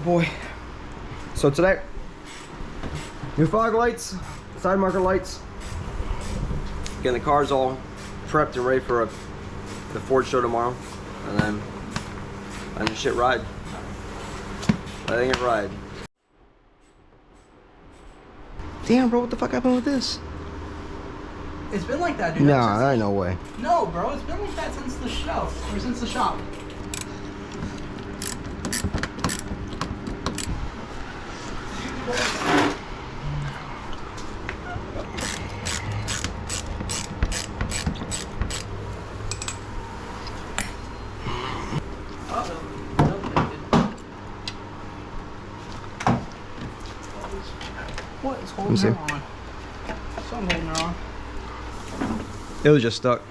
Boy. So today, new fog lights, side marker lights. Getting the cars all prepped and ready for the Ford show tomorrow. And then letting the shit ride. Letting it ride. Damn, bro, what the fuck happened with this? It's been like that, dude. Nah, there ain't no way. No, bro, it's been like that since the show, or since the shop. What is holding her on? Something holding her on. It was just stuck.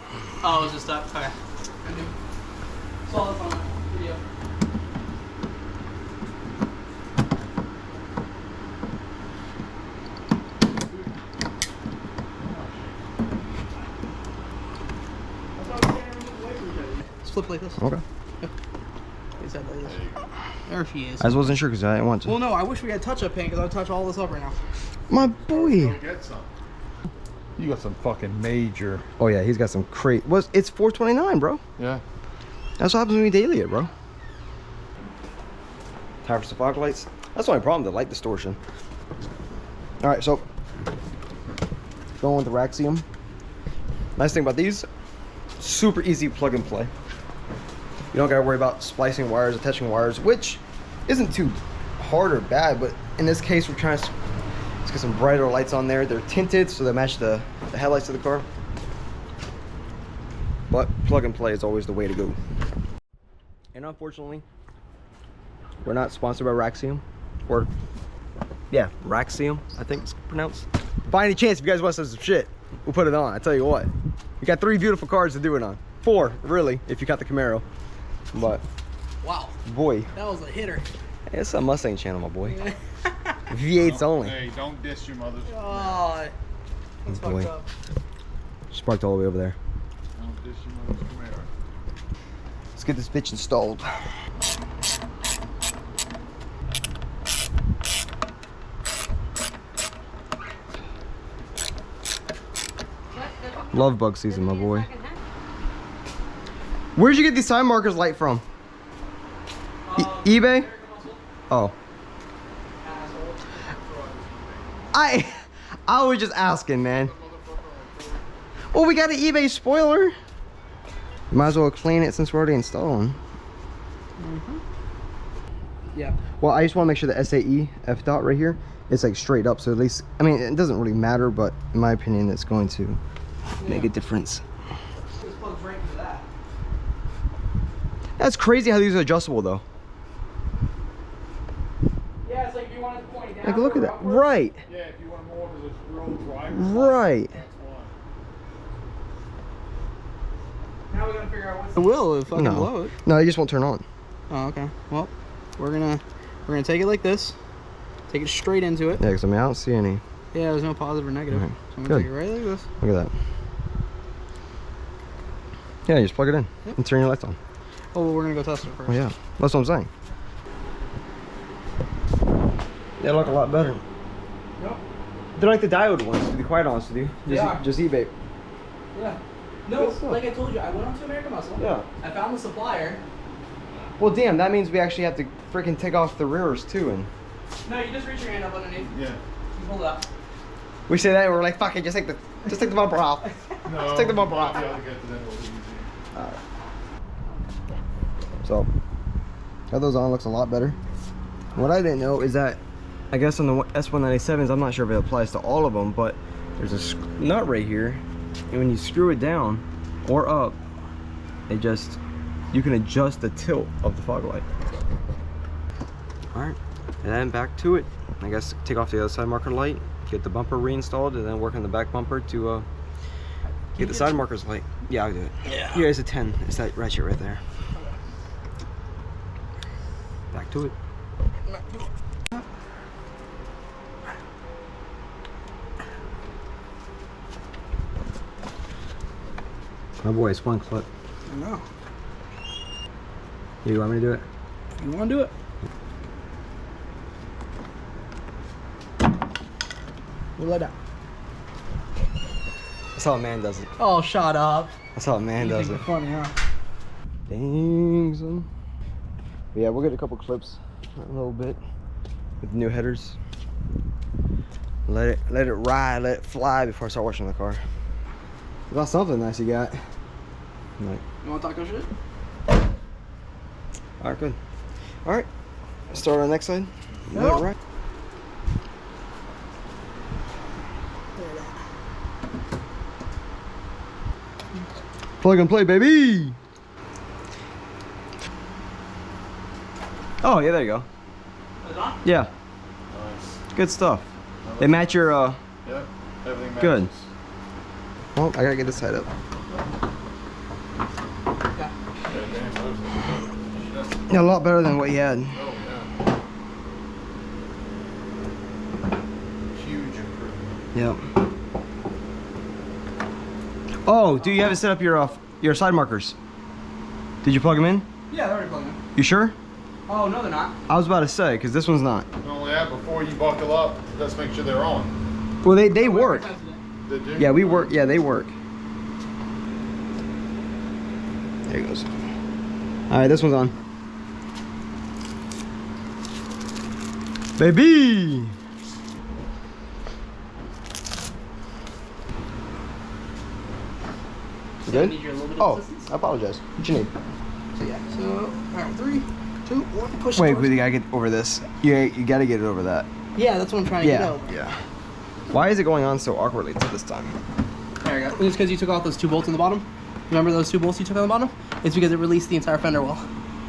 Oh, it was just stuck? Okay. Saw this on video. Let's flip like this. Okay. There she is. I just wasn't sure because I didn't want to. Well, no, I wish we had touch-up paint because I would touch all this up right now. My boy. Go get some. You got some fucking major. Oh yeah, he's got some crate. It's 429, bro. Yeah. That's what happens when we daily it, bro. Time for some fog lights. That's the only problem, the light distortion. All right, so going with the Raxium. Nice thing about these, super easy plug and play. You don't gotta worry about splicing wires, attaching wires, which isn't too hard or bad, but in this case, we're trying to let's get some brighter lights on there. They're tinted, so they match the headlights of the car. But plug and play is always the way to go. And unfortunately, we're not sponsored by Raxium. Or, yeah, Raxium, I think it's pronounced. By any chance, if you guys want some shit, we'll put it on. I tell you what. We got 3 beautiful cars to do it on. 4, really, if you count the Camaro. But, wow, boy. that was a hitter. Hey, it's a Mustang channel, my boy. V8s only. Hey, don't diss your mother. Oh, that's boy. fucked up. Just parked all the way over there. Don't diss your mother's Camaro. Let's get this bitch installed. Love bug season, my boy. Where'd you get these side markers light from? eBay? Oh. I was just asking, man. Well, we got an eBay spoiler. Might as well clean it since we're already installing. Yeah. Well, I just want to make sure the SAE F dot right here is like straight up, so at least, I mean, it doesn't really matter, but in my opinion, it's going to make a difference. This plugs right into that. That's crazy how these are adjustable, though. Yeah, it's like if you want it to point down. Like, look at that. upward. Right. Yeah, if you want more of this real driver. Right. That's why. Now we gotta figure out what's. It will fucking blow it. No, it just won't turn on. Oh, okay. Well, we're gonna take it like this. Take it straight into it. Yeah, because I mean, I don't see any. Yeah, there's no positive or negative. Right. So I'm Good. gonna take it right like this. Look at that. Yeah, you just plug it in and turn your lights on. Oh, well, we're gonna go test it first. Oh, yeah. That's what I'm saying. They look a lot better. Yep. They're like the diode ones, to be quite honest with you. Just eBay. Yeah. No, Good stuff. like I told you, I went onto American Muscle. Yeah. I found the supplier. Well, damn, that means we actually have to freaking take off the rears too, and No, you just reach your hand up underneath. Yeah. You pull it up. we say that and we're like, fuck it, just take the bumper off. No. Let's take the bumper off. I'll get to that over easy. So, have those on, looks a lot better. What I didn't know is that, I guess on the S197s, I'm not sure if it applies to all of them, but there's a nut right here, and when you screw it down or up, it just, you can adjust the tilt of the fog light. All right, and then back to it. I guess take off the other side marker light, get the bumper reinstalled, and then work on the back bumper to get the side markers light. Yeah, I'll do it. Yeah. Here is a 10. It's that ratchet right there. Back to it. My boy, it's one clip. I know. You want me to do it? You want to do it? You let out. That's how a man does it. Oh, shut up. That's how a man You does think it. we're funny, huh? Dang, son. But yeah, we'll get a couple clips in a little bit with the new headers. Let it ride, let it fly before I start washing the car. That's something nice you got. Like, You want taco shit? alright, good. Alright, start on the next side. Let Yep. it ride. Plug and play, baby! Oh, yeah, there you go. Yeah, Nice. good stuff. They match your, Yep. Everything matches. Good. Well, I gotta get this side up. Yeah, a lot better than what you had. Oh, yeah. Huge improvement. Yep. Oh, do you have it set up your side markers? Did you plug them in? Yeah, they're already plugged in. You sure? Oh, no, they're not. I was about to say, because this one's not. Not only that, before you buckle up, let's make sure they're on. Well, they work. They do? Yeah, we work. Yeah, they work. There he goes. All right, this one's on. Baby! You good? Need your little bit Oh, of assistance? I apologize. What you need? So, yeah. So, all right, 3, 2, 1, push Wait, towards- we gotta get over this. You gotta get it over that. Yeah, that's what I'm trying to get Yeah, over. yeah. Why is it going on so awkwardly this time? There we go. It's because you took off those 2 bolts in the bottom. Remember those 2 bolts you took on the bottom? It's because it released the entire fender well.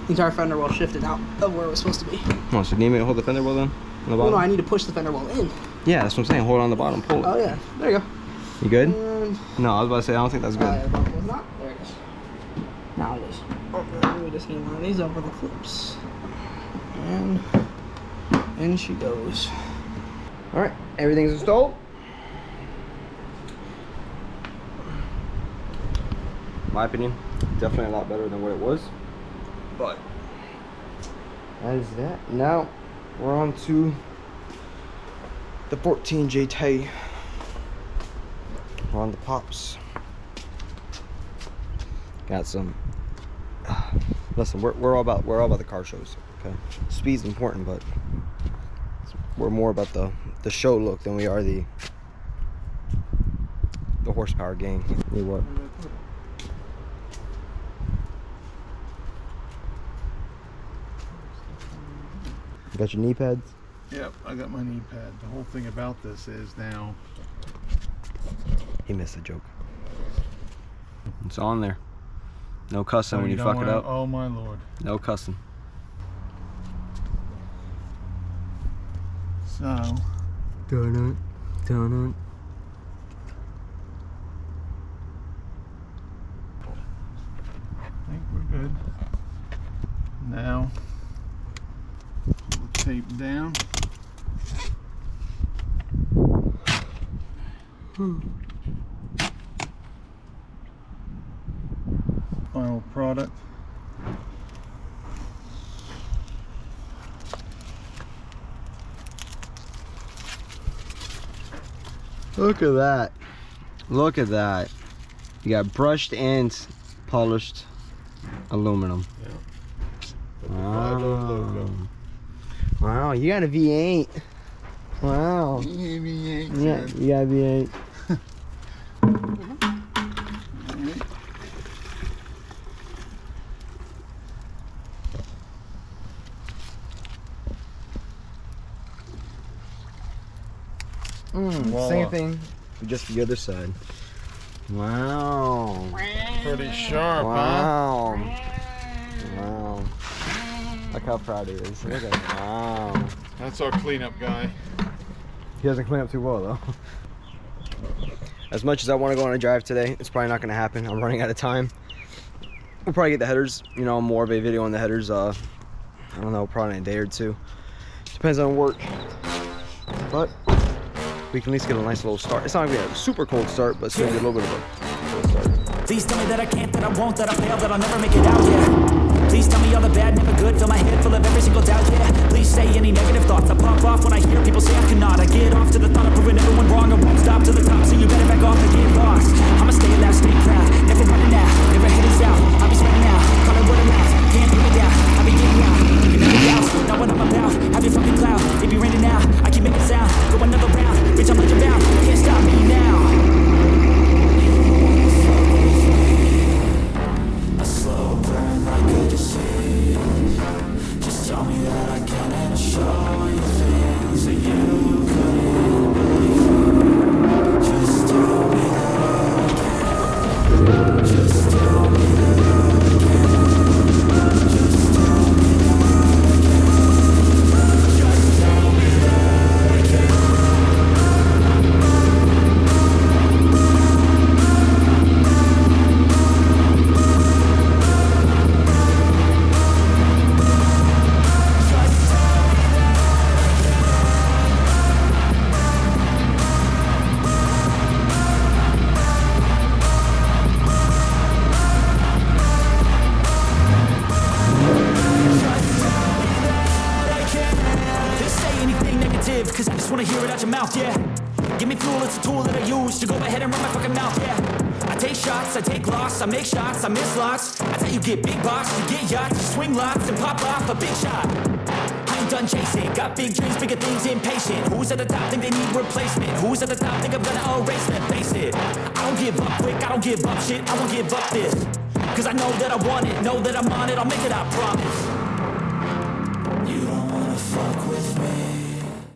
The entire fender well shifted out of where it was supposed to be. Oh, so do you need me to hold the fender well then? On the Well, bottom? no, I need to push the fender well in. Yeah, that's what I'm saying. Hold it on the bottom. Pull it. Oh, yeah. There you go. You good? And, No, I was about to say, I don't think that's good. yeah, that was not. There it is. Now it is. We just need to line these up with the clips. And in she goes. All right, everything's installed. My opinion, definitely a lot better than what it was. But that is that. Now we're on to the 14J Tay. We're on the pops. Got some. Listen, we're all about the car shows. Okay, speed's important, but we're more about the show look than we are the horsepower gain. You what? You got your knee pads? Yep, I got my knee pad. The whole thing about this is now. He missed the joke. It's on there. No cussing when you don't fuck it wanna- up. Oh my lord. No cussing. So, Dun dun. I think we're good. Now, we'll tape down. Final product. Look at that. Look at that. You got brushed and polished aluminum. Wow. Wow, you got a V8. Wow. Yeah, you got a V8. Voila. Same thing, just the other side. Wow. Pretty sharp, huh? Wow. Wow. Look how proud he is. Look at that. Wow. That's our cleanup guy. He doesn't clean up too well though. As much as I want to go on a drive today, it's probably not going to happen. I'm running out of time. We'll probably get the headers, you know, more of a video on the headers. I don't know, probably in a day or two. Depends on work. But we can at least get a nice little start. It's not going to be a super cold start, but it's going to be a little bit of a cold start. Please tell me that I can't, that I won't, that I fail, that I'll never make it out, yeah. Please tell me all the bad, never good, fill my head full of every single doubt, yeah. Please Just say any negative thoughts. I pop off when I hear people say I cannot. I get off to the thought of proving everyone wrong. I won't stop to the top, so you better back off and get lost. I'ma stay loud, stay proud, never running out, never heading south. I'll be spreading out, calling word of mouth. Can't put me down, I'll be getting out, leaving no doubts. Not what I'm about, have your fucking cloud. It be raining now, I keep making sound. Go another round, bitch, I'm legend bound. Can't stop me now. A slow burn like a disease. Just tell me that I can and I'll show you things that you couldn't believe. Just tell me that I can. Just tell me that I can. Just tell me that I can. Just tell me that I can. Just say anything negative, cause I just wanna hear it out your mouth, yeah. Give me fuel, it's a tool that I use to go ahead and run my fucking mouth, yeah. I take shots, I take loss, I make shots, I miss lots. That's how you get big box, you get yachts, you swing lots and pop off a big shot. I ain't done chasing, got big dreams, bigger things, impatient. Who's at the top think they need replacement? Who's at the top think I'm gonna erase them? Face it, I don't give up quick, I don't give up shit, I won't give up this. Cause I know that I want it, know that I'm on it, I'll make it, I promise.